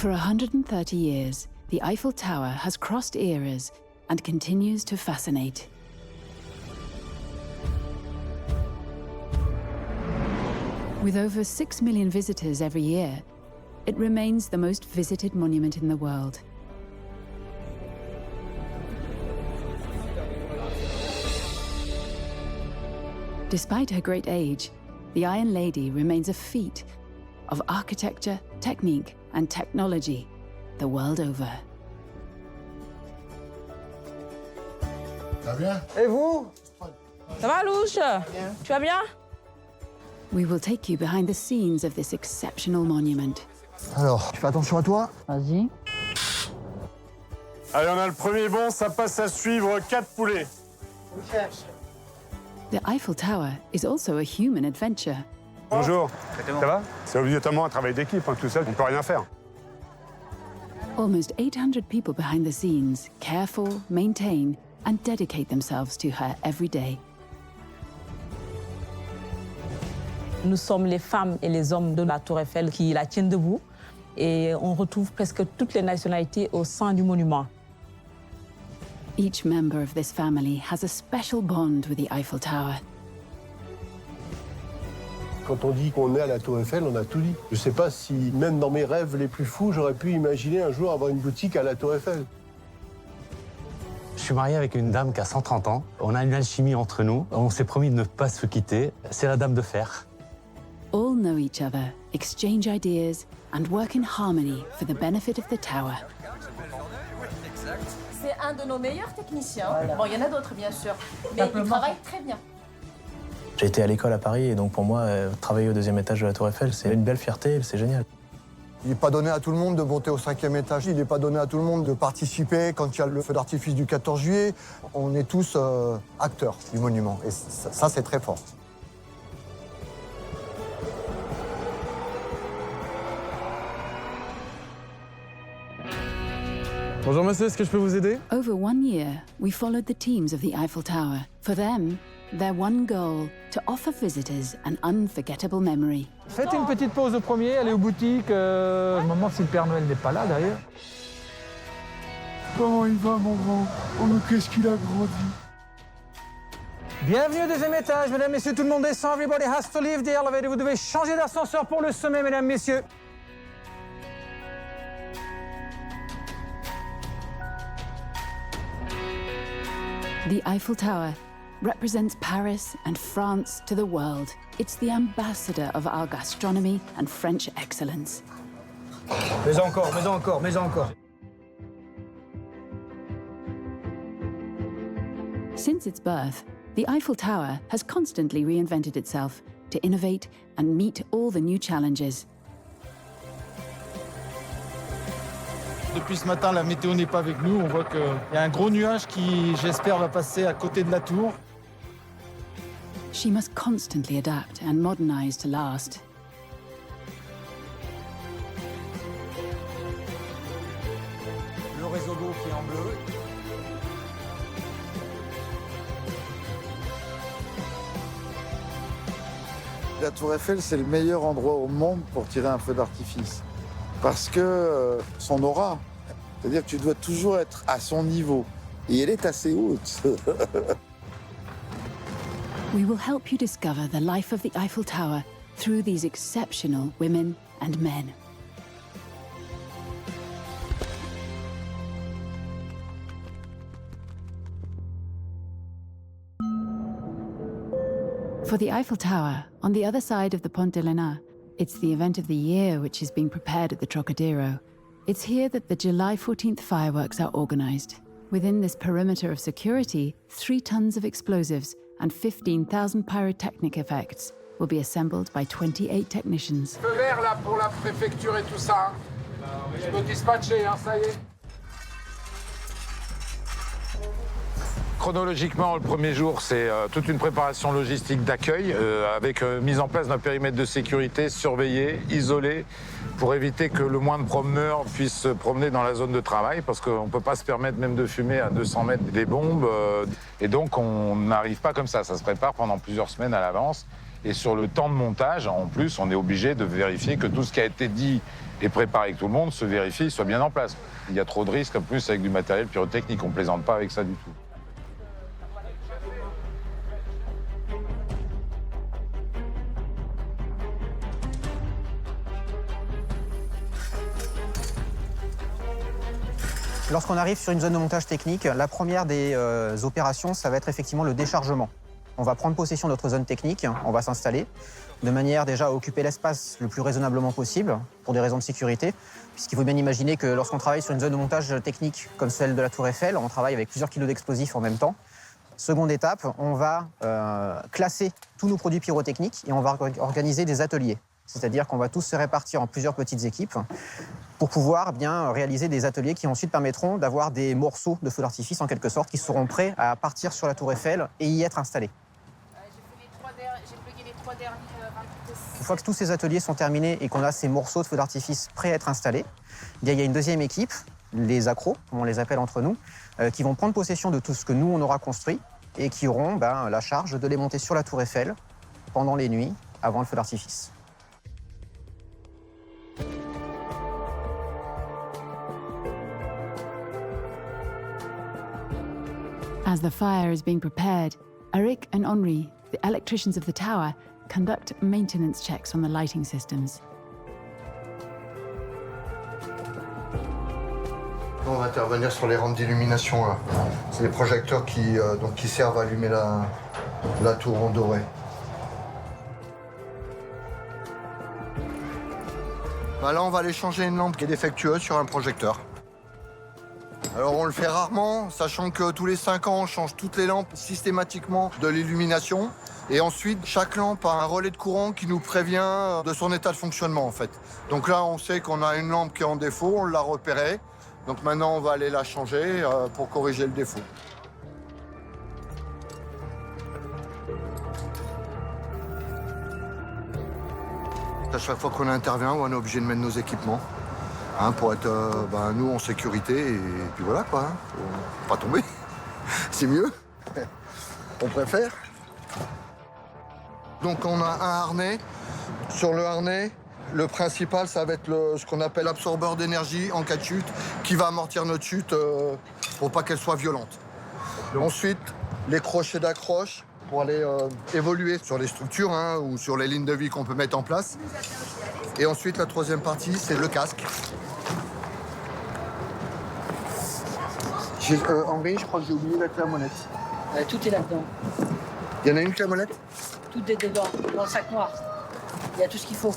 For 130 years, the Eiffel Tower has crossed eras and continues to fascinate. With over 6 million visitors every year, it remains the most visited monument in the world. Despite her great age, the Iron Lady remains a feat of architecture, technique, and technology the world over. Ça va bien? Et vous? Ça va, Louche? Tu vas bien? We will take you behind the scenes of this exceptional monument. Alors, tu fais attention à toi? Vas-y. Allez, on a le premier bon, ça passe à suivre 4 poulets. The Eiffel Tower is also a human adventure. Bonjour. Ça va? C'est obligatoirement un travail d'équipe, hein, tout seul, on ne peut rien faire. Almost 800 people behind the scenes care for, maintain, and dedicate themselves to her every day. Nous sommes les femmes et les hommes de la Tour Eiffel qui la tiennent debout. Et on retrouve presque toutes les nationalités au sein du monument. Each member of this family has a special bond with the Eiffel Tower. Quand on dit qu'on est à la Tour Eiffel, on a tout dit. Je ne sais pas si, même dans mes rêves les plus fous, j'aurais pu imaginer un jour avoir une boutique à la Tour Eiffel. Je suis marié avec une dame qui a 130 ans. On a une alchimie entre nous. On s'est promis de ne pas se quitter. C'est la dame de fer. All know each other, exchange ideas, and work in harmony for the benefit of the tower. C'est un de nos meilleurs techniciens. Voilà. Bon, il y en a d'autres, bien sûr, mais il travaille très bien. J'ai été à l'école à Paris et donc pour moi, travailler au 2e étage de la Tour Eiffel, c'est une belle fierté, c'est génial. Il n'est pas donné à tout le monde de monter au 5e étage. Il n'est pas donné à tout le monde de participer quand il y a le feu d'artifice du 14 juillet. On est tous acteurs du monument et ça c'est très fort. Bonjour monsieur, est-ce que je peux vous aider? Over 1 year, we followed the teams of the Eiffel Tower. For them, their one goal, to offer visitors an unforgettable memory. Faites une petite pause au premier, allez aux boutiques. Je me demande si le Père Noël n'est pas là d'ailleurs. Comment il va mon grand? Oh mais qu'est-ce qu'il a grandi. Bienvenue au 2e étage, mesdames, messieurs, tout le monde descend. Everybody has to leave the elevator. Vous devez changer d'ascenseur pour le sommet, mesdames, messieurs. The Eiffel Tower represents Paris and France to the world. It's the ambassador of our gastronomy and French excellence. Mais encore, mais encore, mais encore. Since its birth, the Eiffel Tower has constantly reinvented itself to innovate and meet all the new challenges. Depuis ce matin, la météo n'est pas avec nous. On voit qu'il y a un gros nuage qui, j'espère, va passer à côté de la tour. She must constantly adapt and modernize to last. Le réseau d'eau qui est en bleu. La Tour Eiffel, c'est le meilleur endroit au monde pour tirer un feu d'artifice. Parce que son aura, c'est-à-dire que tu dois toujours être à son niveau. Et elle est assez haute. We will help you discover the life of the Eiffel Tower through these exceptional women and men. For the Eiffel Tower, on the other side of the Pont de l'Arena, it's the event of the year which is being prepared at the Trocadero. It's here that the July 14th fireworks are organized. Within this perimeter of security, 3 tons of explosives and 15,000 pyrotechnic effects will be assembled by 28 technicians. Feu vert là pour la préfecture et tout ça. Je peux dispatcher, hein, ça y est. Chronologiquement, le premier jour, c'est toute une préparation logistique d'accueil avec mise en place d'un périmètre de sécurité surveillé, isolé, pour éviter que le moindre promeneur puisse se promener dans la zone de travail, parce qu'on ne peut pas se permettre même de fumer à 200 mètres des bombes. Et donc, on n'arrive pas comme ça. Ça se prépare pendant plusieurs semaines à l'avance. Et sur le temps de montage, en plus, on est obligé de vérifier que tout ce qui a été dit et préparé avec tout le monde se vérifie, soit bien en place. Il y a trop de risques, en plus, avec du matériel pyrotechnique. On ne plaisante pas avec ça du tout. Lorsqu'on arrive sur une zone de montage technique, la première des opérations, ça va être effectivement le déchargement. On va prendre possession de notre zone technique, on va s'installer, de manière déjà à occuper l'espace le plus raisonnablement possible, pour des raisons de sécurité, puisqu'il faut bien imaginer que lorsqu'on travaille sur une zone de montage technique comme celle de la Tour Eiffel, on travaille avec plusieurs kilos d'explosifs en même temps. Seconde étape, on va classer tous nos produits pyrotechniques et on va organiser des ateliers. C'est-à-dire qu'on va tous se répartir en plusieurs petites équipes pour pouvoir bien réaliser des ateliers qui ensuite permettront d'avoir des morceaux de feu d'artifice en quelque sorte qui seront prêts à partir sur la Tour Eiffel et y être installés. J'ai plugué les 3 derniers 26. Une fois que tous ces ateliers sont terminés et qu'on a ces morceaux de feu d'artifice prêts à être installés, il y a une deuxième équipe, les accros, comme on les appelle entre nous, qui vont prendre possession de tout ce que nous, on aura construit et qui auront la charge de les monter sur la Tour Eiffel pendant les nuits avant le feu d'artifice. As the fire is being prepared, Eric and Henri, the electricians of the tower, conduct maintenance checks on the lighting systems. On va intervenir sur les rampes d'illumination. C'est les projecteurs qui servent à allumer la tour en doré. Là, on va aller changer une lampe qui est défectueuse sur un projecteur. Alors on le fait rarement, sachant que tous les 5 ans, on change toutes les lampes systématiquement de l'illumination. Et ensuite, chaque lampe a un relais de courant qui nous prévient de son état de fonctionnement, en fait. Donc là, on sait qu'on a une lampe qui est en défaut, on l'a repérée. Donc maintenant, on va aller la changer pour corriger le défaut. À chaque fois qu'on intervient, on est obligé de mettre nos équipements. Pour être nous en sécurité et puis voilà quoi, faut pas tomber, c'est mieux, on préfère. Donc on a un harnais, sur le harnais, le principal ça va être ce qu'on appelle l'absorbeur d'énergie en cas de chute qui va amortir notre chute pour pas qu'elle soit violente. Ensuite, les crochets d'accroche pour aller évoluer sur les structures ou sur les lignes de vie qu'on peut mettre en place. Et ensuite, la troisième partie, c'est le casque. Henri, je crois que j'ai oublié la clé à molette. Tout est là-dedans. Il y en a une clé à molette? Tout est dedans, dans le sac noir. Il y a tout ce qu'il faut.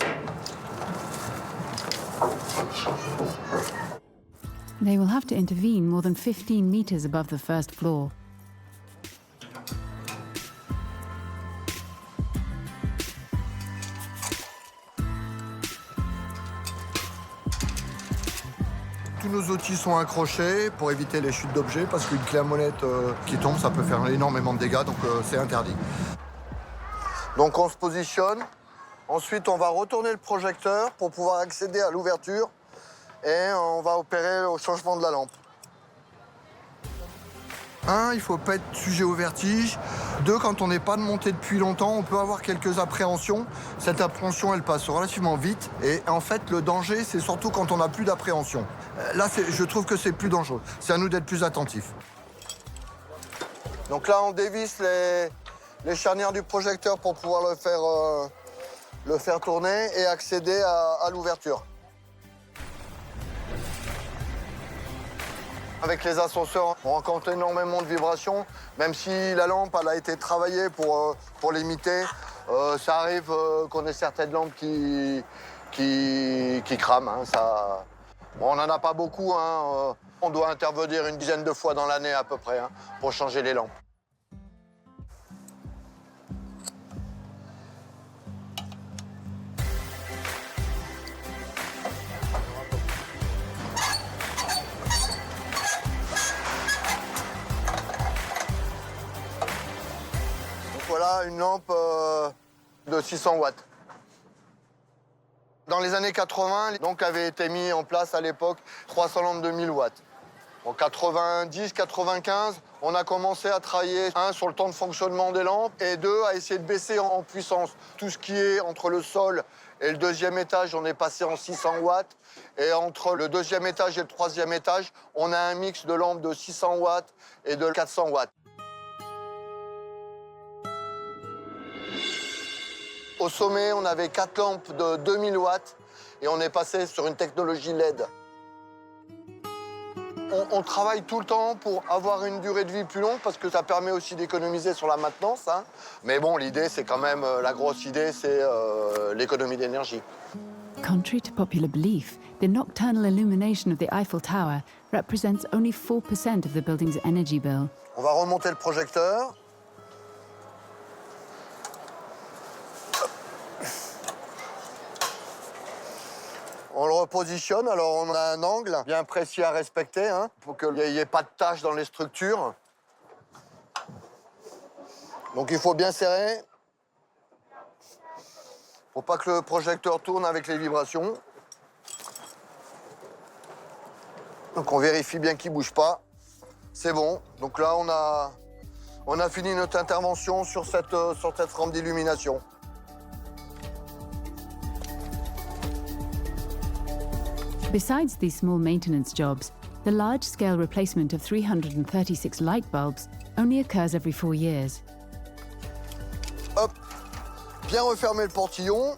They will have to intervene more than 15 meters above the first floor. Tous nos outils sont accrochés pour éviter les chutes d'objets parce qu'une clé à molette qui tombe, ça peut faire énormément de dégâts, donc c'est interdit. Donc on se positionne. Ensuite, on va retourner le projecteur pour pouvoir accéder à l'ouverture et on va opérer au changement de la lampe. 1, il ne faut pas être sujet au vertige. 2, quand on n'est pas de montée depuis longtemps, on peut avoir quelques appréhensions. Cette appréhension, elle passe relativement vite. Et en fait, le danger, c'est surtout quand on n'a plus d'appréhension. Là, je trouve que c'est plus dangereux. C'est à nous d'être plus attentifs. Donc là, on dévisse les charnières du projecteur pour pouvoir le faire tourner et accéder à l'ouverture. Avec les ascenseurs, on rencontre énormément de vibrations. Même si la lampe elle a été travaillée pour l'imiter, ça arrive qu'on ait certaines lampes qui crament. Bon, on n'en a pas beaucoup. On doit intervenir une dizaine de fois dans l'année à peu près pour changer les lampes. Voilà une lampe de 600 watts. Dans les années 80, donc avait été mis en place à l'époque 300 lampes de 1000 watts. En 90-95, on a commencé à travailler, un, sur le temps de fonctionnement des lampes, et deux, à essayer de baisser en puissance. Tout ce qui est entre le sol et le deuxième étage, on est passé en 600 watts. Et entre le deuxième étage et le troisième étage, on a un mix de lampes de 600 watts et de 400 watts. Au sommet, on avait 4 lampes de 2000 watts et on est passé sur une technologie LED. On travaille tout le temps pour avoir une durée de vie plus longue parce que ça permet aussi d'économiser sur la maintenance. Hein. Mais bon, l'idée, c'est quand même, la grosse idée, c'est l'économie d'énergie. Contrary to popular belief, the nocturnal illumination of the Eiffel Tower represents only 4% of the building's energy bill. On va remonter le projecteur. On le repositionne, alors on a un angle bien précis à respecter, hein, pour qu'il n'y ait pas de taches dans les structures. Donc il faut bien serrer. Faut pas que le projecteur tourne avec les vibrations. Donc on vérifie bien qu'il ne bouge pas. C'est bon. Donc là, on a fini notre intervention sur cette rampe d'illumination. Besides these small maintenance jobs, the large-scale replacement of 336 light bulbs only occurs every 4 years. Hop, bien refermer le portillon.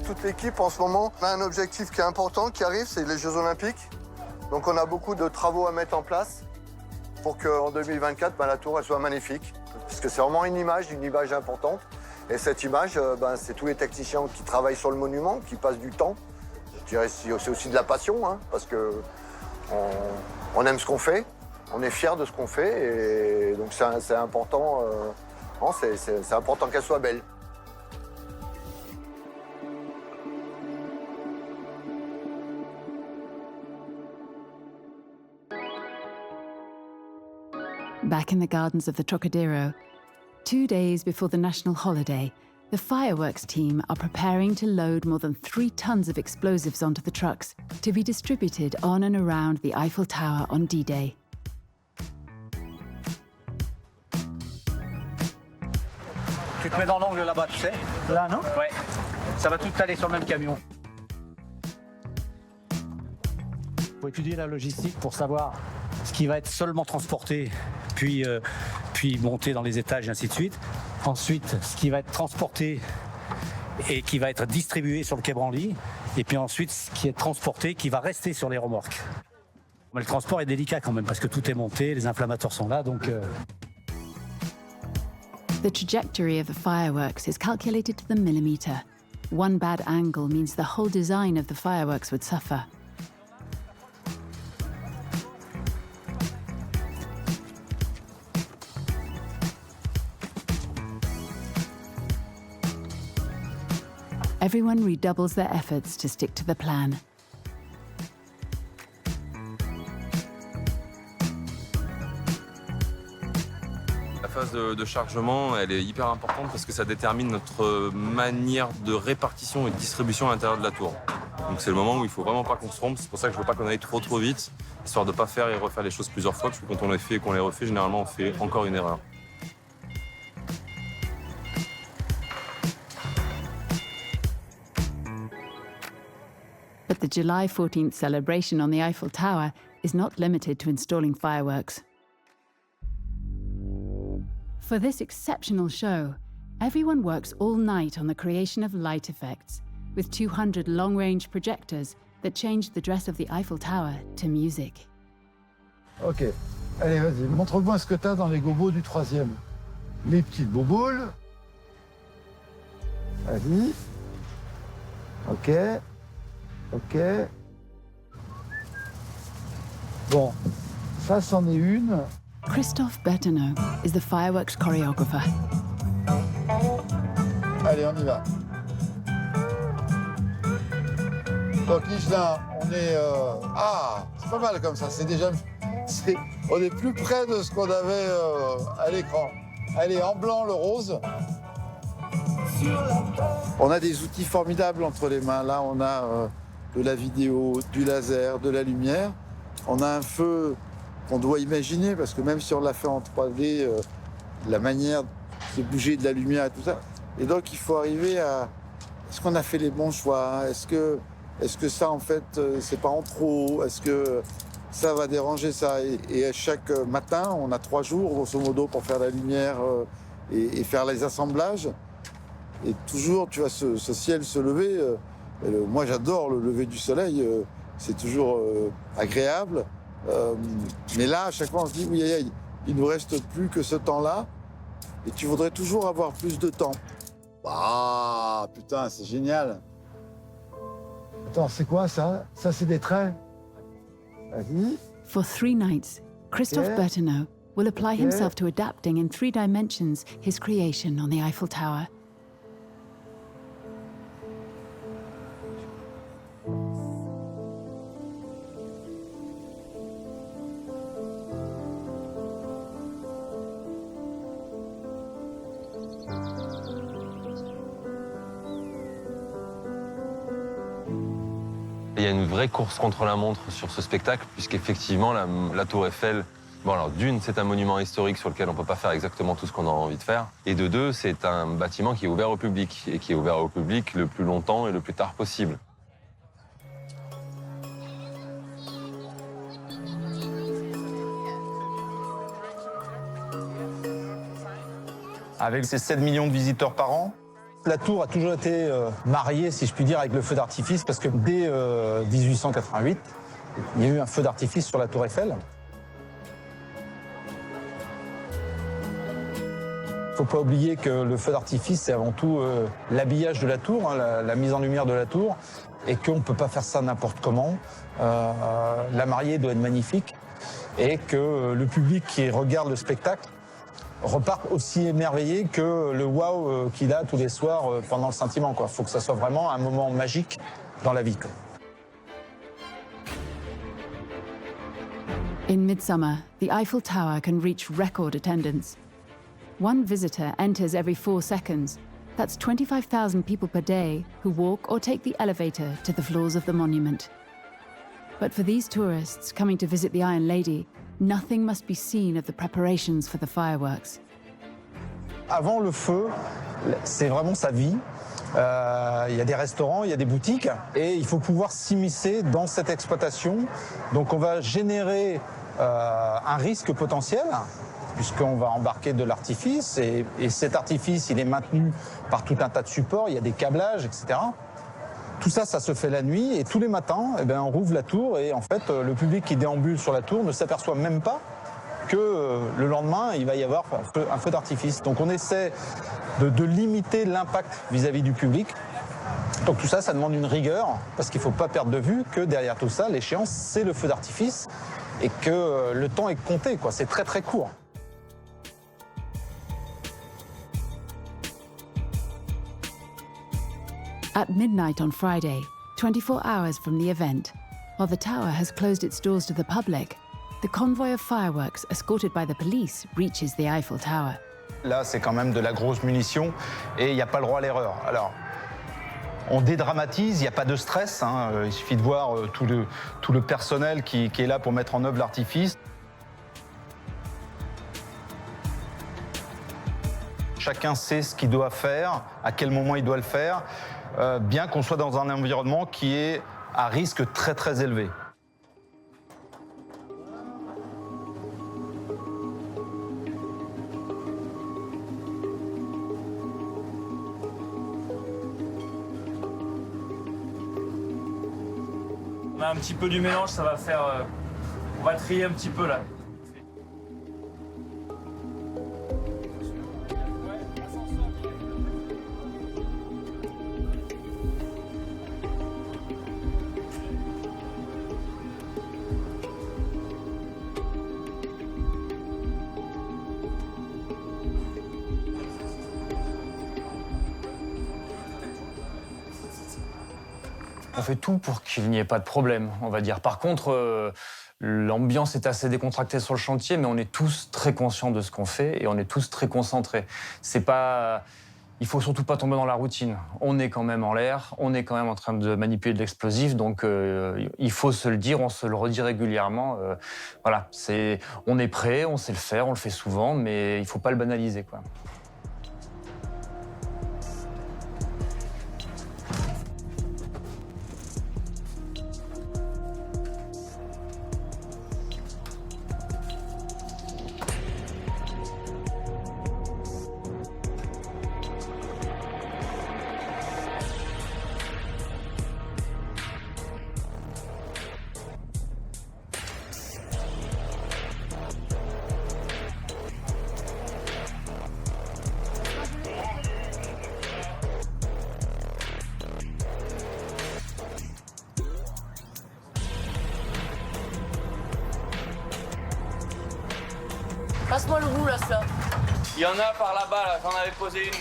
Toute l'équipe, en ce moment, a un objectif qui est important, qui arrive, c'est les Jeux Olympiques. Donc on a beaucoup de travaux à mettre en place pour qu'en 2024, la tour elle soit magnifique. Parce que c'est vraiment une image importante. Et cette image, c'est tous les techniciens qui travaillent sur le monument, qui passent du temps. Je dirais c'est aussi de la passion, hein, parce qu'on aime ce qu'on fait, on est fiers de ce qu'on fait, et donc c'est important, c'est important qu'elle soit belle. Back in the gardens of the Trocadero, 2 days before the national holiday, the fireworks team are preparing to load more than 3 tons of explosives onto the trucks to be distributed on and around the Eiffel Tower on D-Day. Tu te mets dans l'angle là-bas, tu sais? Là, non? Ouais. Ça va tout aller sur le même camion. Il faut étudier la logistique pour savoir ce qui va être seulement transporté, puis monté dans les étages et ainsi de suite. Ensuite, ce qui va être transporté et qui va être distribué sur le quai Branly. Et puis ensuite, ce qui est transporté, qui va rester sur les remorques. Mais le transport est délicat quand même parce que tout est monté, les inflammateurs sont là, donc... The trajectory of the fireworks is calculated to the millimeter. One bad angle means the whole design of the fireworks would suffer. Everyone redoubles their efforts to stick to the plan. La phase de chargement, elle est hyper importante parce que ça détermine notre manière de répartition et de distribution à l'intérieur de la tour. Donc c'est le moment où il faut vraiment pas qu'on se trompe. C'est pour ça que je veux pas qu'on aille trop vite, histoire de pas faire et refaire les choses plusieurs fois, parce que quand on les fait et qu'on les refait, généralement on fait encore une erreur. But the July 14th celebration on the Eiffel Tower is not limited to installing fireworks. For this exceptional show, everyone works all night on the creation of light effects, with 200 long-range projectors that change the dress of the Eiffel Tower to music. Ok, allez vas-y, montre-moi ce que t'as dans les gobos du 3e. Les petites boboules. Vas-y. Ok. Ok. Bon, ça c'en est une. Christophe Bertoneau is the fireworks choreographer. Allez, on y va. Donc, Igelin, on est... c'est pas mal comme ça, c'est déjà... On est plus près de ce qu'on avait à l'écran. Allez, en blanc, le rose. On a des outils formidables entre les mains. Là, on a de la vidéo, du laser, de la lumière. On a un feu qu'on doit imaginer, parce que même si on l'a fait en 3D, la manière de bouger de la lumière et tout ça. Et donc, il faut arriver à... Est-ce qu'on a fait les bons choix? Est-ce que ça, en fait, c'est pas en trop? Est-ce que ça va déranger ça? Et à chaque matin, on a 3 jours, grosso modo, pour faire la lumière et faire les assemblages. Et toujours, tu vois, ce ciel se lever. Moi, j'adore le lever du soleil. C'est toujours agréable. Mais là, à chaque fois, on se dit, oui, il ne nous reste plus que ce temps-là. Et tu voudrais toujours avoir plus de temps. Ah, putain, c'est génial. Attends, c'est quoi ça? Ça, c'est des traits. Vas-y. For 3 nights, Christophe Yeah. Bertineau will apply Yeah. himself to adapting in 3 dimensions his creation on the Eiffel Tower. Il y a une vraie course contre la montre sur ce spectacle, puisqu'effectivement, la Tour Eiffel, bon alors d'une, c'est un monument historique sur lequel on ne peut pas faire exactement tout ce qu'on a envie de faire, et de 2, c'est un bâtiment qui est ouvert au public, et qui est ouvert au public le plus longtemps et le plus tard possible. Avec ces 7 millions de visiteurs par an, la tour a toujours été mariée, si je puis dire, avec le feu d'artifice, parce que dès 1888, il y a eu un feu d'artifice sur la tour Eiffel. Il ne faut pas oublier que le feu d'artifice, c'est avant tout l'habillage de la tour, hein, la mise en lumière de la tour, et qu'on ne peut pas faire ça n'importe comment. La mariée doit être magnifique, et que le public qui regarde le spectacle repart aussi émerveillé que le wow qu'il a tous les soirs pendant le scintillement. Il faut que ça soit vraiment un moment magique dans la vie. In midsummer, the Eiffel Tower can reach record attendance. 1 visitor enters every 4 seconds. That's 25,000 people per day who walk or take the elevator to the floors of the monument. But for these tourists coming to visit the Iron Lady, nothing must be seen of the preparations for the fireworks. Avant le feu, c'est vraiment sa vie. Il y a des restaurants, il y a des boutiques, et il faut pouvoir s'immiscer dans cette exploitation. Donc on va générer un risque potentiel, puisqu'on va embarquer de l'artifice, et cet artifice, il est maintenu par tout un tas de supports, il y a des câblages, etc. Tout ça, ça se fait la nuit, et tous les matins, on rouvre la tour, et en fait, le public qui déambule sur la tour ne s'aperçoit même pas que le lendemain, il va y avoir un feu d'artifice. Donc on essaie de limiter l'impact vis-à-vis du public. Donc tout ça, ça demande une rigueur, parce qu'il ne faut pas perdre de vue que derrière tout ça, l'échéance, c'est le feu d'artifice, et que le temps est compté, c'est très très court. At midnight on Friday, 24 hours from the event, while the tower has closed its doors to the public, the convoy of fireworks escorted by the police reaches the Eiffel Tower. Là, c'est quand même de la grosse munition et il n'y a pas le droit à l'erreur. Alors, on dédramatise, il n'y a pas de stress. Il suffit de voir tout le personnel qui est là pour mettre en œuvre l'artifice. Chacun sait ce qu'il doit faire, à quel moment il doit le faire, bien qu'on soit dans un environnement qui est à risque très très élevé. On a un petit peu du mélange, ça va faire... on va trier un petit peu là. On fait tout pour qu'il n'y ait pas de problème, on va dire. Par contre, l'ambiance est assez décontractée sur le chantier, mais on est tous très conscients de ce qu'on fait et on est tous très concentrés. C'est pas Il faut surtout pas tomber dans la routine. On est quand même en l'air, on est quand même en train de manipuler de l'explosif, donc il faut se le dire, on se le redit régulièrement. Voilà, on est prêt, on sait le faire, on le fait souvent, mais il faut pas le banaliser, quoi. Passe-moi le bout, là, ça. Il y en a par là-bas, là, j'en avais posé une.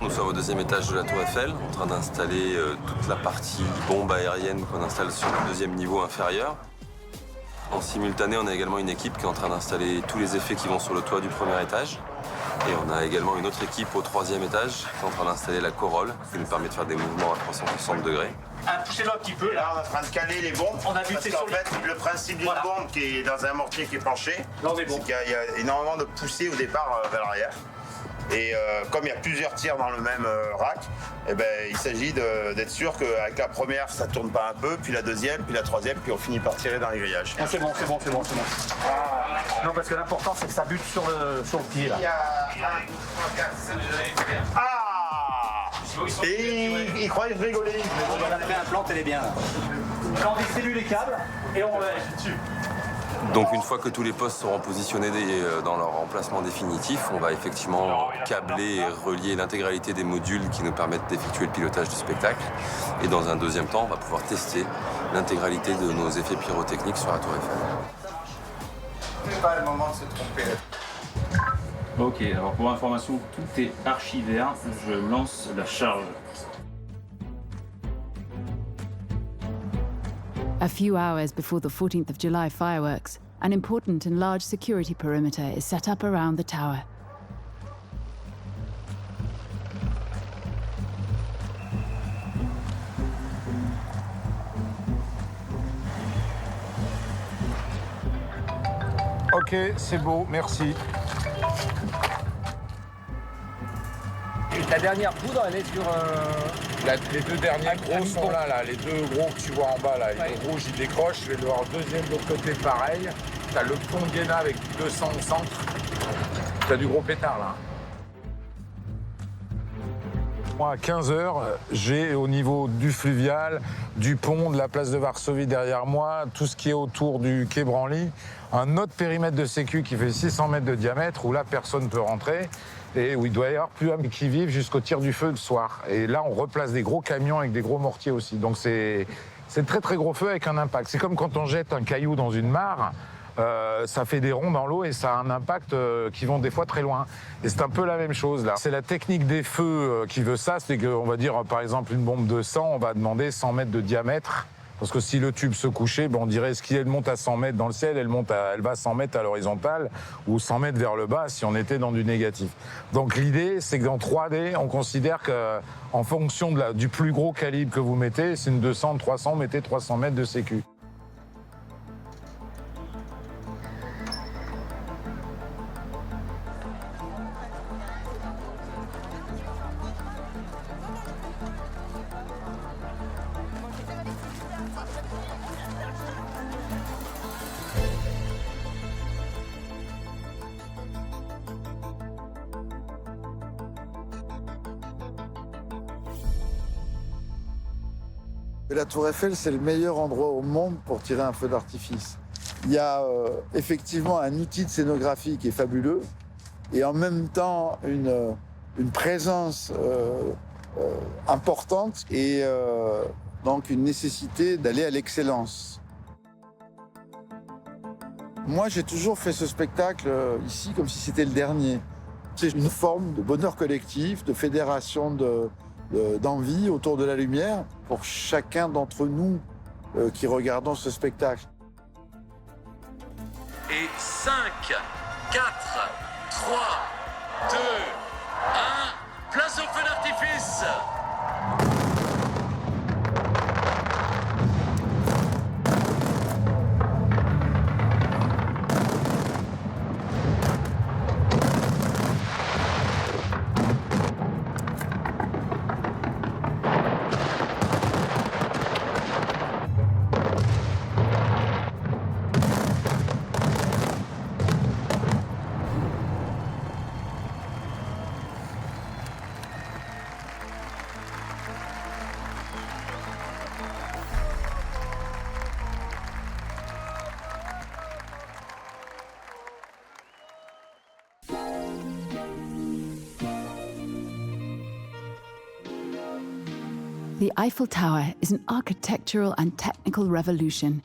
Nous sommes au deuxième étage de la Tour Eiffel, en train d'installer toute la partie bombe aérienne qu'on installe sur le deuxième niveau inférieur. En simultané, on a également une équipe qui est en train d'installer tous les effets qui vont sur le toit du premier étage. Et on a également une autre équipe au troisième étage qui est en train d'installer la corolle, qui nous permet de faire des mouvements à 360 degrés. Poussez-le un petit peu. Là, on est en train de caler les bombes. On a vu en fait, le principe d'une bombe qui est dans un mortier qui est penché, c'est qu'il y a énormément de poussée au départ vers l'arrière. Et comme il y a plusieurs tirs dans le même rack, eh ben, il s'agit d'être sûr qu'avec la première, ça ne tourne pas un peu, puis la deuxième, puis la troisième, puis on finit par tirer dans les grillages. Ah, c'est bon. Non, parce que l'important, c'est que ça bute sur le pied, là. Il y a 1, 2, 3, 4, 5, Ah Et il croyait que je rigolais. On a fait un plante, elle est bien, là. Là, on distribue les câbles et on va dessus. Donc une fois que tous les postes seront positionnés dans leur emplacement définitif, on va effectivement câbler et relier l'intégralité des modules qui nous permettent d'effectuer le pilotage du spectacle. Et dans un deuxième temps, on va pouvoir tester l'intégralité de nos effets pyrotechniques sur la Tour Eiffel. C'est pas le moment de se tromper. Ok, alors pour information, tout est archivé. Je lance la charge. A few hours before the 14th of July fireworks, an important and large security perimeter is set up around the tower. Ok, c'est beau, merci. La dernière poudre, elle est sur... Les deux derniers gros sont là, les deux gros que tu vois en bas, là. Les deux rouges, ils décrochent. Je vais voir le deuxième de l'autre côté, pareil. T'as le pont de Guéna avec 200 au centre. T'as du gros pétard, là. Moi, à 15h, j'ai au niveau du fluvial, du pont, de la place de Varsovie derrière moi, tout ce qui est autour du quai Branly, un autre périmètre de sécu qui fait 600 mètres de diamètre, où là, personne ne peut rentrer, et où il doit y avoir plus d'hommes qui vivent jusqu'au tir du feu le soir. Et là, on replace des gros camions avec des gros mortiers aussi. Donc c'est très très gros feu avec un impact. C'est comme quand on jette un caillou dans une mare, ça fait des ronds dans l'eau et ça a un impact qui vont des fois très loin. Et c'est un peu la même chose là. C'est la technique des feux qui veut ça, c'est qu'on va dire par exemple une bombe de 100, on va demander 100 mètres de diamètre. Parce que si le tube se couchait, on dirait ce qu'elle monte à 100 mètres dans le ciel, elle va 100 mètres à l'horizontale ou 100 mètres vers le bas si on était dans du négatif. Donc l'idée, c'est que dans 3D, on considère qu'en fonction du plus gros calibre que vous mettez, c'est une 200, 300, mettez 300 mètres de sécu. La Tour Eiffel, c'est le meilleur endroit au monde pour tirer un feu d'artifice. Il y a effectivement un outil de scénographie qui est fabuleux et en même temps une présence importante et donc une nécessité d'aller à l'excellence. Moi, j'ai toujours fait ce spectacle ici comme si c'était le dernier. C'est une forme de bonheur collectif, de fédération d'envie autour de la lumière pour chacun d'entre nous qui regardons ce spectacle. Et 5, 4, 3, 2, 1, place au feu d'artifice! The Eiffel Tower is an architectural and technical revolution.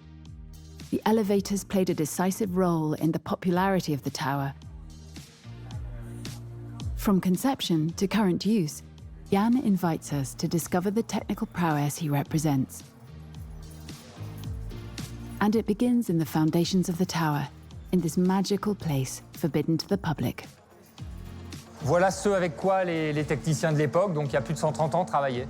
The elevators played a decisive role in the popularity of the tower. From conception to current use, Jan invites us to discover the technical prowess he represents. And it begins in the foundations of the tower, in this magical place forbidden to the public. Voilà ce avec quoi les techniciens de l'époque, donc il y a plus de 130 ans, travaillaient.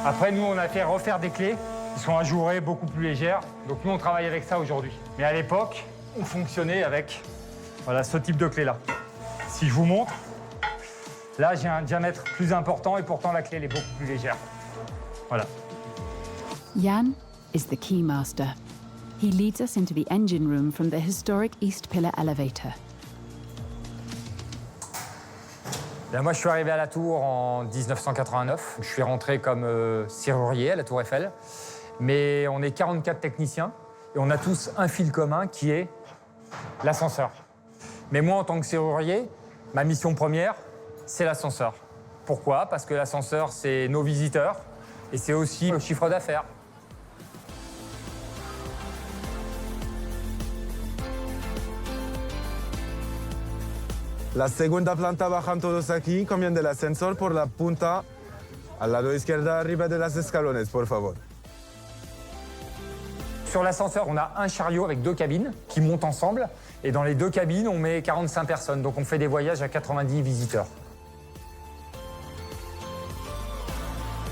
Après, nous, on a fait refaire des clés qui sont ajourées, beaucoup plus légères. Donc nous, on travaille avec ça aujourd'hui. Mais à l'époque, on fonctionnait avec voilà, ce type de clé-là. Si je vous montre, là, j'ai un diamètre plus important et pourtant la clé elle est beaucoup plus légère. Voilà. Jan is the keymaster. He leads us into the engine room from the historic East Pillar elevator. Là, moi, je suis arrivé à la Tour en 1989. Je suis rentré comme serrurier à la Tour Eiffel. Mais on est 44 techniciens et on a tous un fil commun qui est l'ascenseur. Mais moi, en tant que serrurier, ma mission première, c'est l'ascenseur. Pourquoi? Parce que l'ascenseur, c'est nos visiteurs et c'est aussi le chiffre d'affaires. La segunda planta bajan todos aquí, combien del ascensor por la punta al lado izquierda arriba de las escalones, por favor. Sur l'ascenseur, on a un chariot avec 2 cabines qui montent ensemble. Et dans les 2 cabines, on met 45 personnes. Donc on fait des voyages à 90 visiteurs.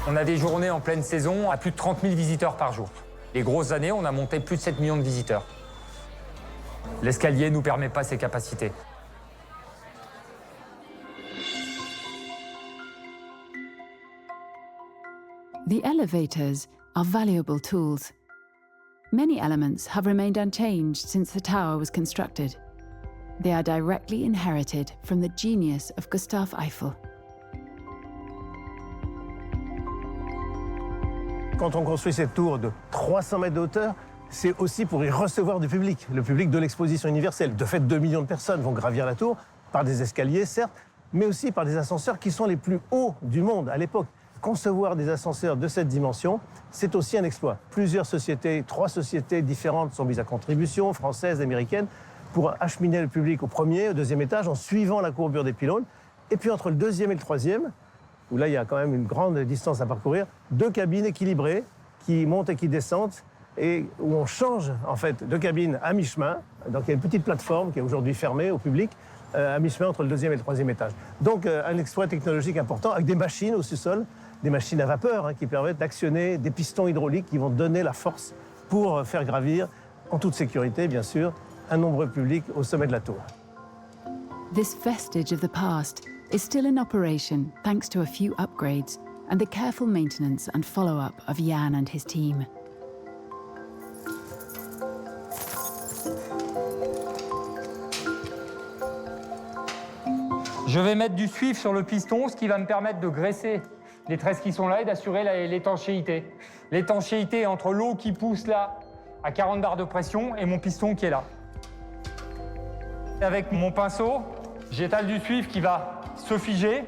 On a des journées en pleine saison à plus de 30 000 visiteurs par jour. Les grosses années, on a monté plus de 7 millions de visiteurs. L'escalier ne nous permet pas ces capacités. The elevators are valuable tools. Many elements have remained unchanged since the tower was constructed. They are directly inherited from the genius of Gustave Eiffel. Quand on construit cette tour de 300 mètres de hauteur, c'est aussi pour y recevoir du public, le public de l'exposition universelle. De fait, 2 millions de personnes vont gravir la tour par des escaliers, certes, mais aussi par des ascenseurs qui sont les plus hauts du monde à l'époque. Concevoir des ascenseurs de cette dimension, c'est aussi un exploit. Plusieurs sociétés, 3 sociétés différentes sont mises à contribution, françaises, américaines, pour acheminer le public au premier, au deuxième étage, en suivant la courbure des pylônes. Et puis entre le deuxième et le troisième, où là il y a quand même une grande distance à parcourir, 2 cabines équilibrées qui montent et qui descendent, et où on change en fait de cabine à mi-chemin. Donc il y a une petite plateforme qui est aujourd'hui fermée au public, à mi-chemin entre le deuxième et le troisième étage. Donc un exploit technologique important avec des machines au sous-sol, des machines à vapeur qui permettent d'actionner des pistons hydrauliques qui vont donner la force pour faire gravir, en toute sécurité bien sûr, un nombreux public au sommet de la tour. This vestige of the past is still in operation thanks to a few upgrades and the careful maintenance and follow-up of Jan and his team. Je vais mettre du suif sur le piston, ce qui va me permettre de graisser les tresses qui sont là et d'assurer l'étanchéité. l'étanchéité entre l'eau qui pousse là à 40 bars de pression et mon piston qui est là. Avec mon pinceau, j'étale du suif qui va se figer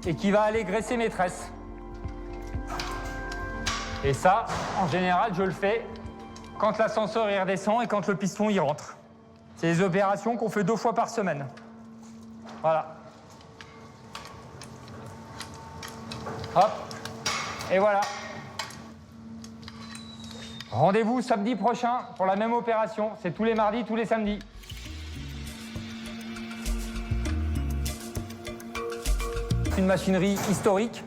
et qui va aller graisser mes tresses. Et ça, en général, je le fais quand l'ascenseur y redescend et quand le piston y rentre. C'est des opérations qu'on fait 2 fois par semaine. Voilà. Hop. Et voilà. Rendez-vous samedi prochain pour la même opération. C'est tous les mardis, tous les samedis. C'est une machinerie historique,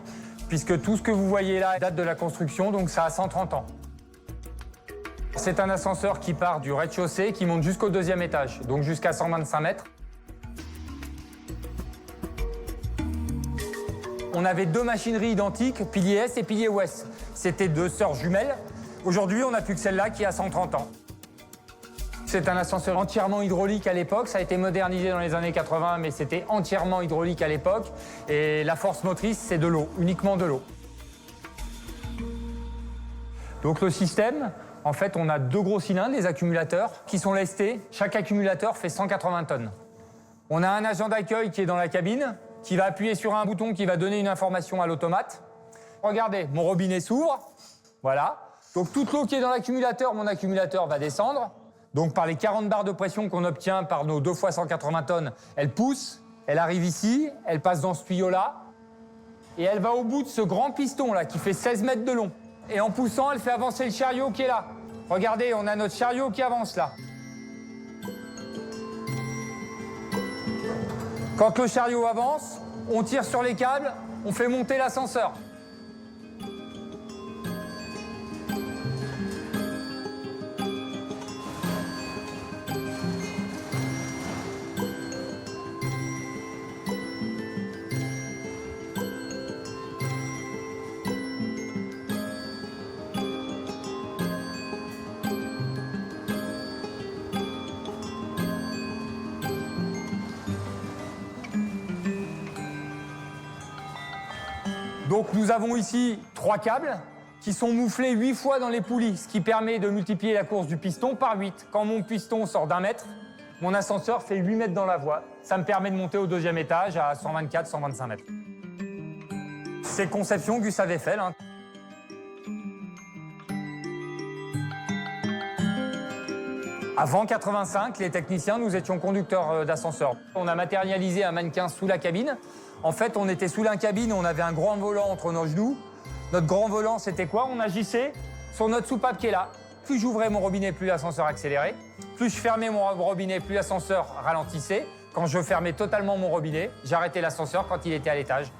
puisque tout ce que vous voyez là date de la construction, donc ça a 130 ans. C'est un ascenseur qui part du rez-de-chaussée, qui monte jusqu'au 2e étage, donc jusqu'à 125 mètres. On avait 2 machineries identiques, pilier Est et pilier Ouest. C'était 2 sœurs jumelles. Aujourd'hui, on n'a plus que celle-là qui a 130 ans. C'est un ascenseur entièrement hydraulique à l'époque. Ça a été modernisé dans les années 80, mais c'était entièrement hydraulique à l'époque. Et la force motrice, c'est de l'eau, uniquement de l'eau. Donc le système, en fait, on a 2 gros cylindres, les accumulateurs, qui sont lestés. Chaque accumulateur fait 180 tonnes. On a un agent d'accueil qui est dans la cabine, qui va appuyer sur un bouton qui va donner une information à l'automate. Regardez, mon robinet s'ouvre. Voilà. Donc toute l'eau qui est dans l'accumulateur, mon accumulateur va descendre. Donc par les 40 bars de pression qu'on obtient par nos 2 fois 180 tonnes, elle pousse, elle arrive ici, elle passe dans ce tuyau-là, et elle va au bout de ce grand piston-là qui fait 16 mètres de long. Et en poussant, elle fait avancer le chariot qui est là. Regardez, on a notre chariot qui avance là. Quand le chariot avance, on tire sur les câbles, on fait monter l'ascenseur. Donc nous avons ici 3 câbles qui sont mouflés 8 fois dans les poulies, ce qui permet de multiplier la course du piston par 8. Quand mon piston sort d'1 mètre, mon ascenseur fait 8 mètres dans la voie. Ça me permet de monter au 2e étage à 124-125 mètres. C'est conception Gustave Eiffel. Avant 85, les techniciens, nous étions conducteurs d'ascenseur. On a matérialisé un mannequin sous la cabine. En fait, on était sous la cabine, on avait un grand volant entre nos genoux. Notre grand volant, c'était quoi? On agissait sur notre soupape qui est là. Plus j'ouvrais mon robinet, plus l'ascenseur accélérait. Plus je fermais mon robinet, plus l'ascenseur ralentissait. Quand je fermais totalement mon robinet, j'arrêtais l'ascenseur quand il était à l'étage.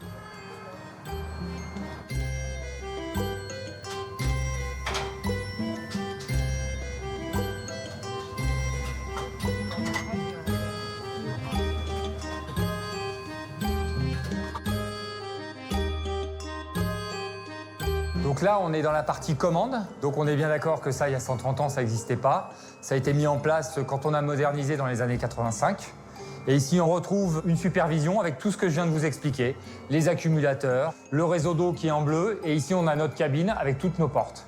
Donc là, on est dans la partie commande. Donc on est bien d'accord que ça, il y a 130 ans, ça n'existait pas. Ça a été mis en place quand on a modernisé dans les années 85. Et ici, on retrouve une supervision avec tout ce que je viens de vous expliquer. Les accumulateurs, le réseau d'eau qui est en bleu. Et ici, on a notre cabine avec toutes nos portes.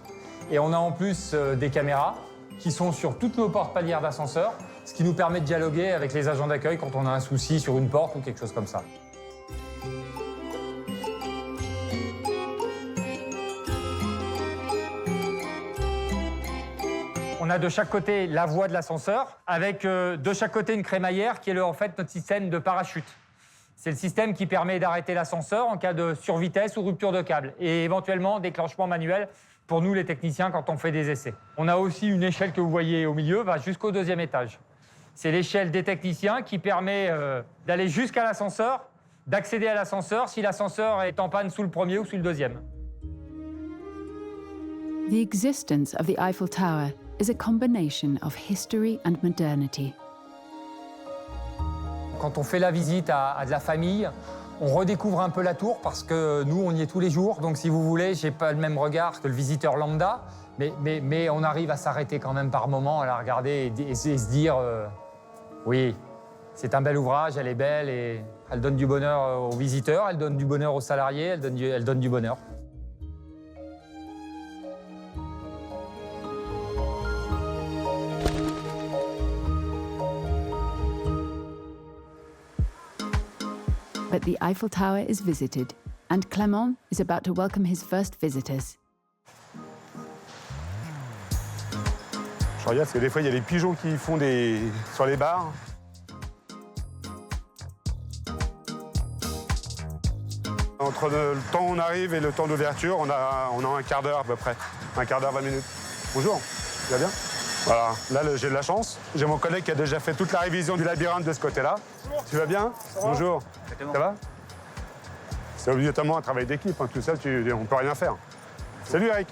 Et on a en plus des caméras qui sont sur toutes nos portes palières d'ascenseur, ce qui nous permet de dialoguer avec les agents d'accueil quand on a un souci sur une porte ou quelque chose comme ça. On a de chaque côté la voie de l'ascenseur, avec de chaque côté une crémaillère qui est en fait notre système de parachute. C'est le système qui permet d'arrêter l'ascenseur en cas de survitesse ou rupture de câble, et éventuellement déclenchement manuel pour nous les techniciens quand on fait des essais. On a aussi une échelle que vous voyez au milieu, va jusqu'au 2e étage. C'est l'échelle des techniciens qui permet d'aller jusqu'à l'ascenseur, d'accéder à l'ascenseur si l'ascenseur est en panne sous le 1er ou sous le 2e. The existence of the Eiffel Tower is a combination of history and modernity. Quand on fait la visite à de la famille, on redécouvre un peu la tour parce que nous, on y est tous les jours. Donc, si vous voulez, j'ai pas le même regard que le visiteur lambda, mais on arrive à s'arrêter quand même par moment, à la regarder et se dire oui, c'est un bel ouvrage, elle est belle et elle donne du bonheur aux visiteurs, elle donne du bonheur aux salariés, elle donne du bonheur. But the Eiffel Tower is visited, and Clément is about to welcome his first visitors. Je regarde parce que des fois, il y a des pigeons qui font sur les barres. Entre le temps où on arrive et le temps d'ouverture, on a un quart d'heure à peu près. Un quart d'heure, 20 minutes. Bonjour, tu vas bien? Voilà, là j'ai de la chance. J'ai mon collègue qui a déjà fait toute la révision du labyrinthe de ce côté-là. Tu vas bien? Bonjour. Ça va? C'est obligatoirement un travail d'équipe, hein. Tout seul, on ne peut rien faire. Salut Eric.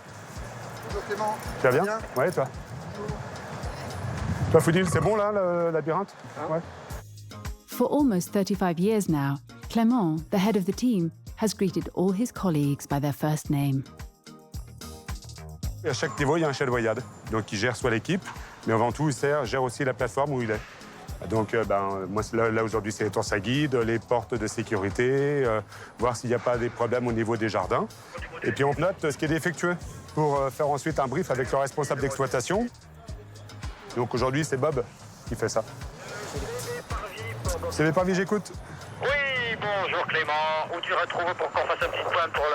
Bonjour Clément. Tu vas bien? Ouais, toi? Toi, Foudil, c'est bon là, le labyrinthe? Ouais. For almost 35 years now, Clément, the head of the team, has greeted all his colleagues by their first name. Et à chaque niveau, il y a un chef de voyade. Donc, il gère soit l'équipe, mais avant tout, il gère aussi la plateforme où il est. Donc, moi, là aujourd'hui, c'est les torses à guide, les portes de sécurité, voir s'il n'y a pas des problèmes au niveau des jardins. Et puis, on note ce qui est défectueux pour faire ensuite un brief avec le responsable d'exploitation. Donc, aujourd'hui, c'est Bob qui fait ça. C'est les parvis, j'écoute. Oui, bonjour Clément. Où tu retrouves pour qu'on fasse un petit point pour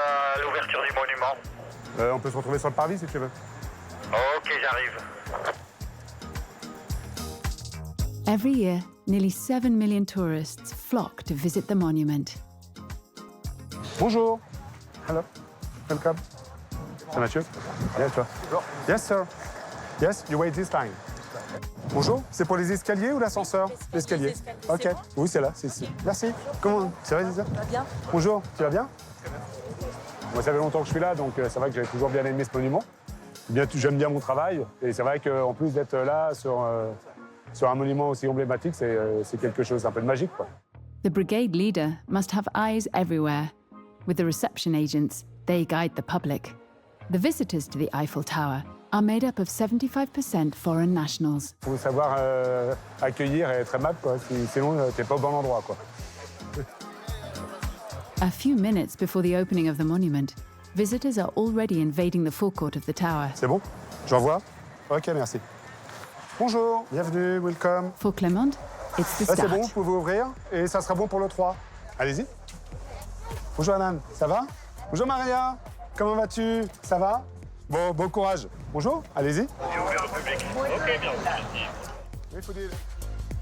l'ouverture du monument? On peut se retrouver sur le parvis si tu veux. Ok, j'arrive. Every year, nearly 7 million tourists flock to visit the monument. Bonjour. Hello. Welcome. C'est Mathieu. Bien, toi. Yes, sir. Yes, you wait this time. Bonjour, c'est pour les escaliers ou l'ascenseur? L'escalier. Ok. Oui, c'est là, c'est ici. Merci. Comment? C'est vrai, c'est ça? Ça va bien. Bonjour, tu vas bien? Moi, ça fait longtemps que je suis là, donc c'est vrai que j'avais toujours bien aimé ce monument. J'aime bien mon travail, et c'est vrai qu'en plus d'être là sur un monument aussi emblématique, c'est quelque chose d'un peu de magique, quoi. The brigade leader must have eyes everywhere. With the reception agents, they guide the public. The visitors to the Eiffel Tower are made up of 75% foreign nationals. Il faut savoir accueillir et être aimable, quoi. Sinon, t'es pas au bon endroit, quoi. A few minutes before the opening of the monument, visitors are already invading the forecourt of the tower. C'est bon? J'envoie? Ok, merci. Bonjour, bienvenue, welcome. For Clément, it's the Là, start. c'est bon, vous pouvez ouvrir et ça sera bon pour le 3. Allez-y. Bonjour Anan, ça va? Bonjour Maria, comment vas-tu? Ça va? Bon courage. Bonjour, allez-y.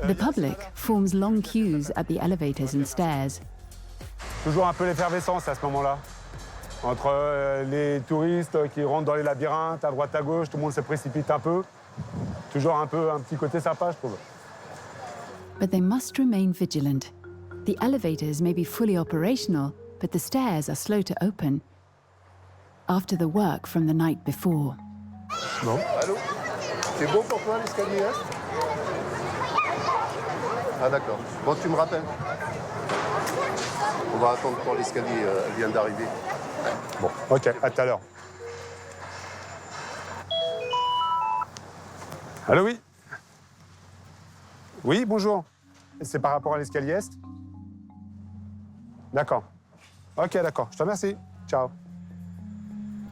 The public forms long queues at the elevators and stairs. Toujours un peu l'effervescence à ce moment-là. Entre les touristes qui rentrent dans les labyrinthes, à droite à gauche, tout le monde se précipite un peu. Toujours un petit côté sympa, je trouve. But they must remain vigilant. The elevators may be fully operational, but the stairs are slow to open after the work from the night before. Bon. Allô? C'est bon pour toi l'escalier est? Ah d'accord. Bon, tu me rappelles. On va attendre pour l'escalier, elle vient d'arriver. Bon, ok, à tout à l'heure. Allô, oui? Oui, bonjour. C'est par rapport à l'escalier est? D'accord. Ok, d'accord. Je te remercie. Ciao.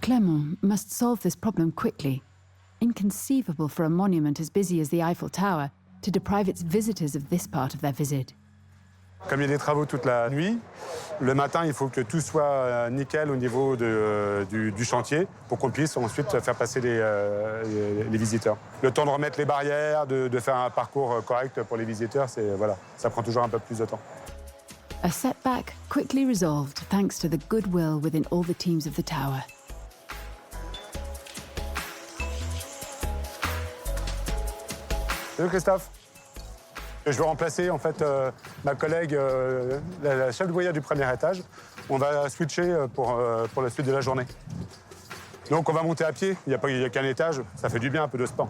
Clément must solve this problem quickly. Inconceivable for a monument as busy as the Eiffel Tower to deprive its visitors of this part of their visit. Comme il y a des travaux toute la nuit, le matin, il faut que tout soit nickel au niveau du chantier pour qu'on puisse ensuite faire passer les visiteurs. Le temps de remettre les barrières, de faire un parcours correct pour les visiteurs, voilà, ça prend toujours un peu plus de temps. A setback quickly resolved thanks to the goodwill within all the teams of the tower. Salut Christophe. Je vais remplacer en fait ma collègue, la chef de voyage du premier étage. On va switcher pour la suite de la journée. Donc on va monter à pied, il n'y a qu'un étage, ça fait du bien, un peu de sport.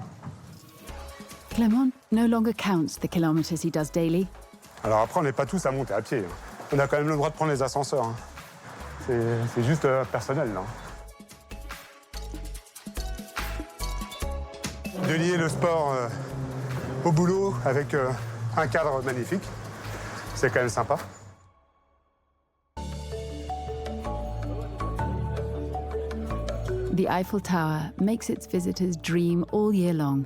Clément no longer counts the kilometers he does daily. Alors après, on n'est pas tous à monter à pied. On a quand même le droit de prendre les ascenseurs. C'est juste personnel, là. De lier le sport au boulot avec un cadre magnifique, c'est quand même sympa. The Eiffel Tower makes its visitors dream all year long.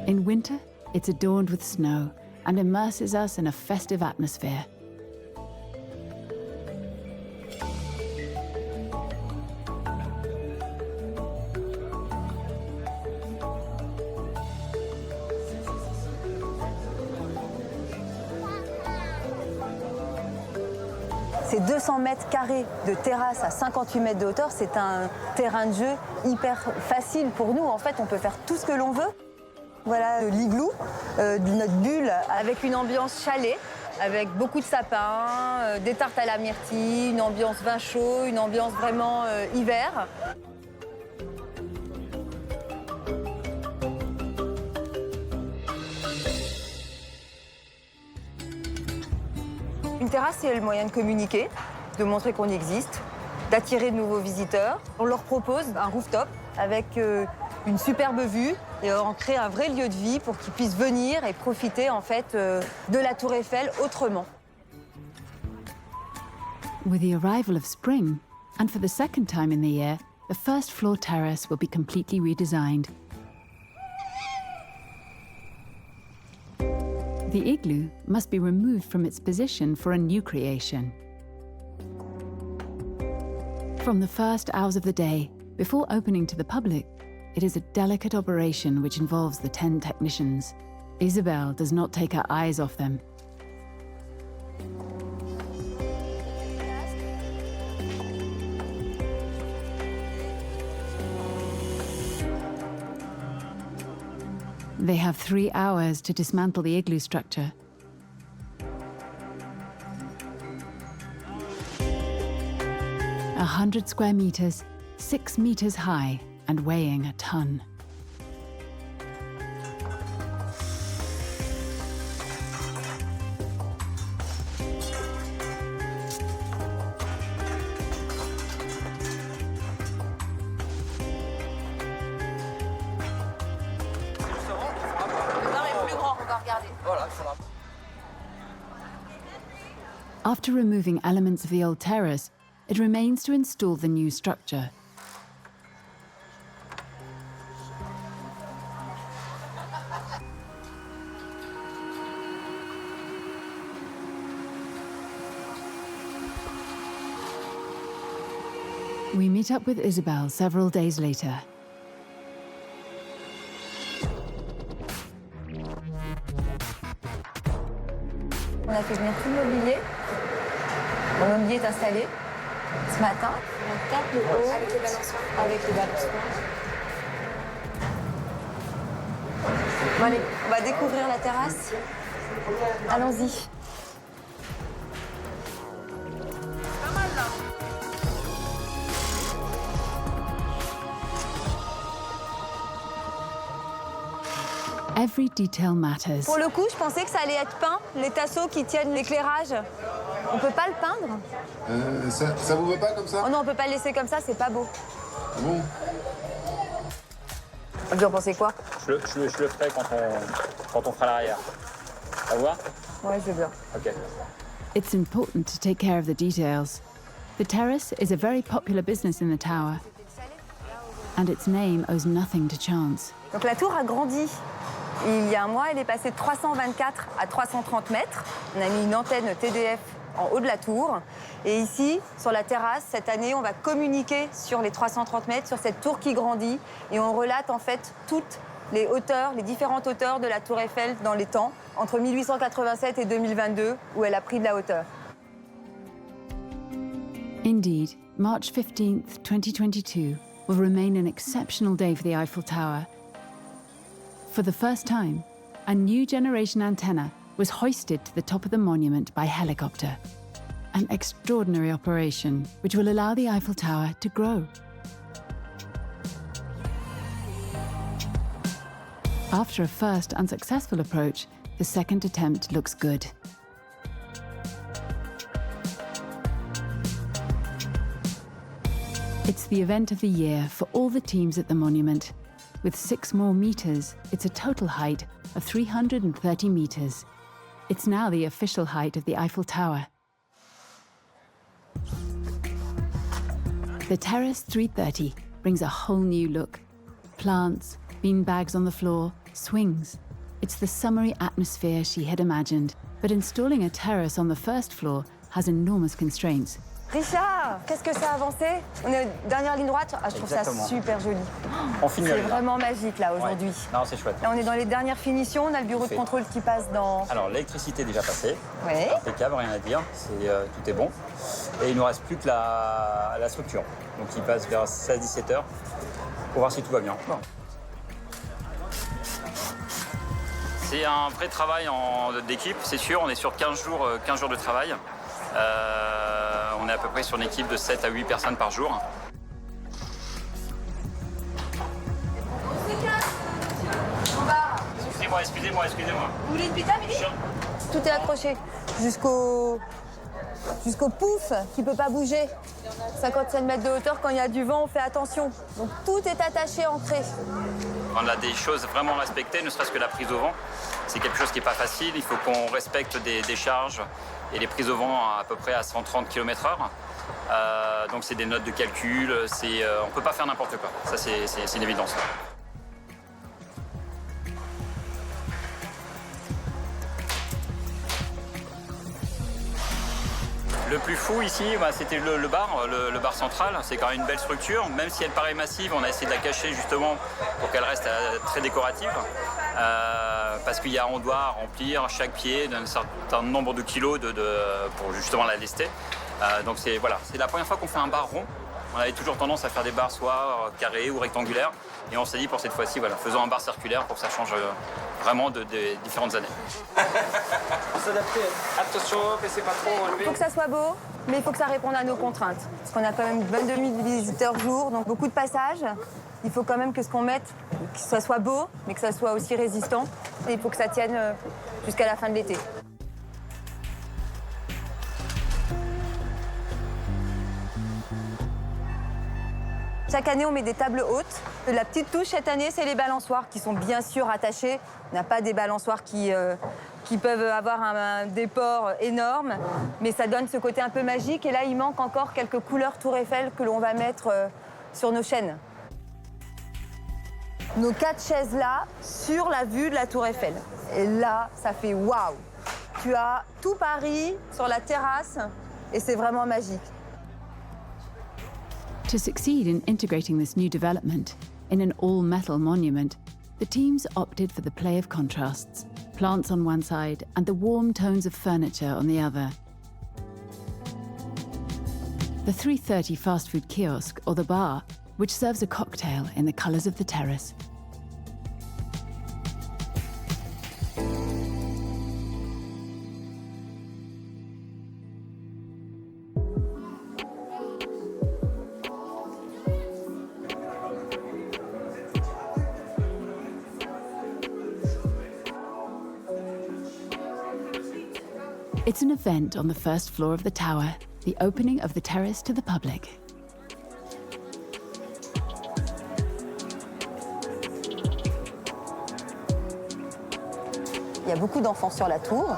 In winter, it's adorned with snow, and immerses us in a festive atmosphere. Ces 200 mètres carrés de terrasse à 58 mètres de hauteur, c'est un terrain de jeu hyper facile pour nous. En fait, on peut faire tout ce que l'on veut. Voilà l'igloo, notre bulle avec une ambiance chalet, avec beaucoup de sapins, des tartes à la myrtille, une ambiance vin chaud, une ambiance vraiment hiver. Une terrasse, c'est le moyen de communiquer, de montrer qu'on existe, d'attirer de nouveaux visiteurs. On leur propose un rooftop avec une superbe vue et on crée un vrai lieu de vie pour qu'ils puissent venir et profiter en fait de la Tour Eiffel autrement. With the arrival of spring, and for the second time in the year, the first floor terrace will be completely redesigned. The igloo must be removed from its position for a new creation. From the first hours of the day, before opening to the public, it is a delicate operation which involves the 10 technicians. Isabelle does not take her eyes off them. They have 3 hours to dismantle the igloo structure. A 100 square meters, 6 meters high, and weighing a ton. After removing elements of the old terrace, it remains to install the new structure. We meet up with Isabelle several days later. On a fait venir tout le mobilier. Le mobilier est installé ce matin. La table haut avec les balançoires. Avec les balançoires. Bon, allez, on va découvrir la terrasse. Allons-y. Every detail matters. Pour le coup, je pensais que ça allait être peint, les tasseaux qui tiennent l'éclairage. On peut pas le peindre? Ça vous va pas comme ça? Oh non, on peut pas le laisser comme ça, c'est pas beau. Ah bon? Vous en pensez quoi? Je le ferai quand on fera l'arrière. Ça vous va? Ouais, je veux bien. Ok. It's important to take care of the details. The terrace is a very popular business in the tower, and its name owes nothing to chance. Donc la tour a grandi. Il y a un mois, elle est passée de 324 à 330 mètres. On a mis une antenne TDF en haut de la tour. Et ici, sur la terrasse, cette année, on va communiquer sur les 330 mètres, sur cette tour qui grandit. Et on relate en fait toutes les hauteurs, les différentes hauteurs de la tour Eiffel dans les temps, entre 1887 et 2022, où elle a pris de la hauteur. Indeed, March 15th, 2022 will remain an exceptional day for the Eiffel Tower. For the first time, a new generation antenna was hoisted to the top of the monument by helicopter. An extraordinary operation which will allow the Eiffel Tower to grow. After a first unsuccessful approach, the second attempt looks good. It's the event of the year for all the teams at the monument. With 6 more meters, it's a total height of 330 meters. It's now the official height of the Eiffel Tower. The Terrace 330 brings a whole new look. Plants, beanbags on the floor, swings. It's the summery atmosphere she had imagined, but installing a terrace on the first floor has enormous constraints. Richard, qu'est-ce que ça a avancé? On est dernière ligne droite. Ah, je trouve Exactement. ça super joli. On finit C'est là. vraiment magique là aujourd'hui. Ouais. Non, c'est chouette. Là, on est dans les dernières finitions. On a le bureau de Parfait. contrôle qui passe dans. Alors, l'électricité est déjà passée. Oui. Impeccable, rien à dire. Tout est bon. Et il ne nous reste plus que la structure. Donc, il passe vers 16-17 heures pour voir si tout va bien. Bon. C'est un vrai travail d'équipe, c'est sûr. On est sur 15 jours de travail. On est à peu près sur une équipe de 7 à 8 personnes par jour. Excusez-moi. Vous voulez une pizza, Mimi? Tout est accroché jusqu'au pouf qui peut pas bouger. 55 mètres de hauteur, quand il y a du vent, on fait attention. Donc tout est attaché, ancré. On a des choses vraiment respectées, ne serait-ce que la prise au vent. C'est quelque chose qui n'est pas facile. Il faut qu'on respecte des charges et les prises au vent à peu près à 130 km/h. Donc c'est des notes de calcul. On ne peut pas faire n'importe quoi. Ça, c'est une évidence. Le plus fou ici, c'était le bar central. C'est quand même une belle structure. Même si elle paraît massive, on a essayé de la cacher justement pour qu'elle reste très décorative. Parce qu'on doit remplir chaque pied d'un certain nombre de kilos pour justement la lester. Donc c'est la première fois qu'on fait un bar rond. On avait toujours tendance à faire des bars soit carrés ou rectangulaires. Et on s'est dit pour cette fois-ci, faisons un bar circulaire pour que ça change vraiment des différentes années. S'adapter. Attention, c'est pas trop Il faut que ça soit beau, mais il faut que ça réponde à nos contraintes. Parce qu'on a quand même 22 000 visiteurs jour, donc beaucoup de passages. Il faut quand même que ce qu'on mette, que ça soit beau, mais que ça soit aussi résistant. Et il faut que ça tienne jusqu'à la fin de l'été. Chaque année, on met des tables hautes. La petite touche cette année, c'est les balançoires qui sont bien sûr attachés. On n'a pas des balançoires qui peuvent avoir un déport énorme, mais ça donne ce côté un peu magique. Et là, il manque encore quelques couleurs Tour Eiffel que l'on va mettre sur nos chaînes. Nos 4 chaises là, sur la vue de la Tour Eiffel. Et là, ça fait waouh! Tu as tout Paris sur la terrasse et c'est vraiment magique. To succeed in integrating this new development in an all-metal monument, the teams opted for the play of contrasts, plants on one side and the warm tones of furniture on the other. The 3:30 fast food kiosk, or the bar, which serves a cocktail in the colours of the terrace. It's an event on the first floor of the tower, the opening of the terrace to the public. Il y a beaucoup d'enfants sur la tour,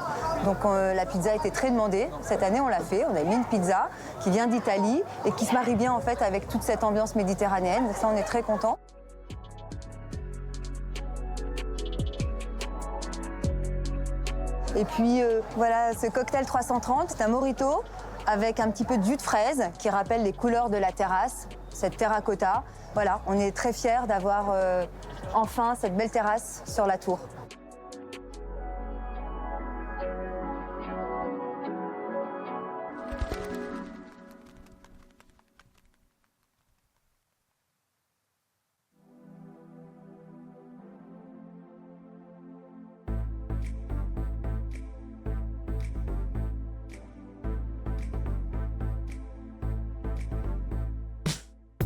donc la pizza était très demandée. Cette année, on l'a fait. On a mis une pizza qui vient d'Italie et qui se marie bien en fait avec toute cette ambiance méditerranéenne. Donc ça, on est très contents. Et puis voilà, ce cocktail 330, c'est un mojito avec un petit peu de jus de fraise qui rappelle les couleurs de la terrasse, cette terracotta. Voilà, on est très fiers d'avoir enfin cette belle terrasse sur la tour.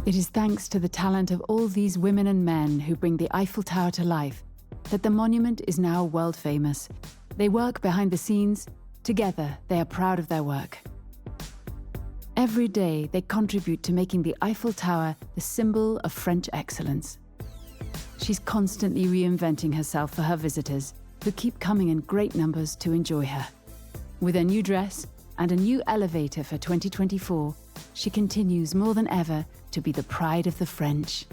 It is thanks to the talent of all these women and men who bring the Eiffel Tower to life that the monument is now world famous. They work behind the scenes. Together, they are proud of their work. Every day, they contribute to making the Eiffel Tower the symbol of French excellence. She's constantly reinventing herself for her visitors, who keep coming in great numbers to enjoy her. With a new dress and a new elevator for 2024, she continues more than ever to be the pride of the French.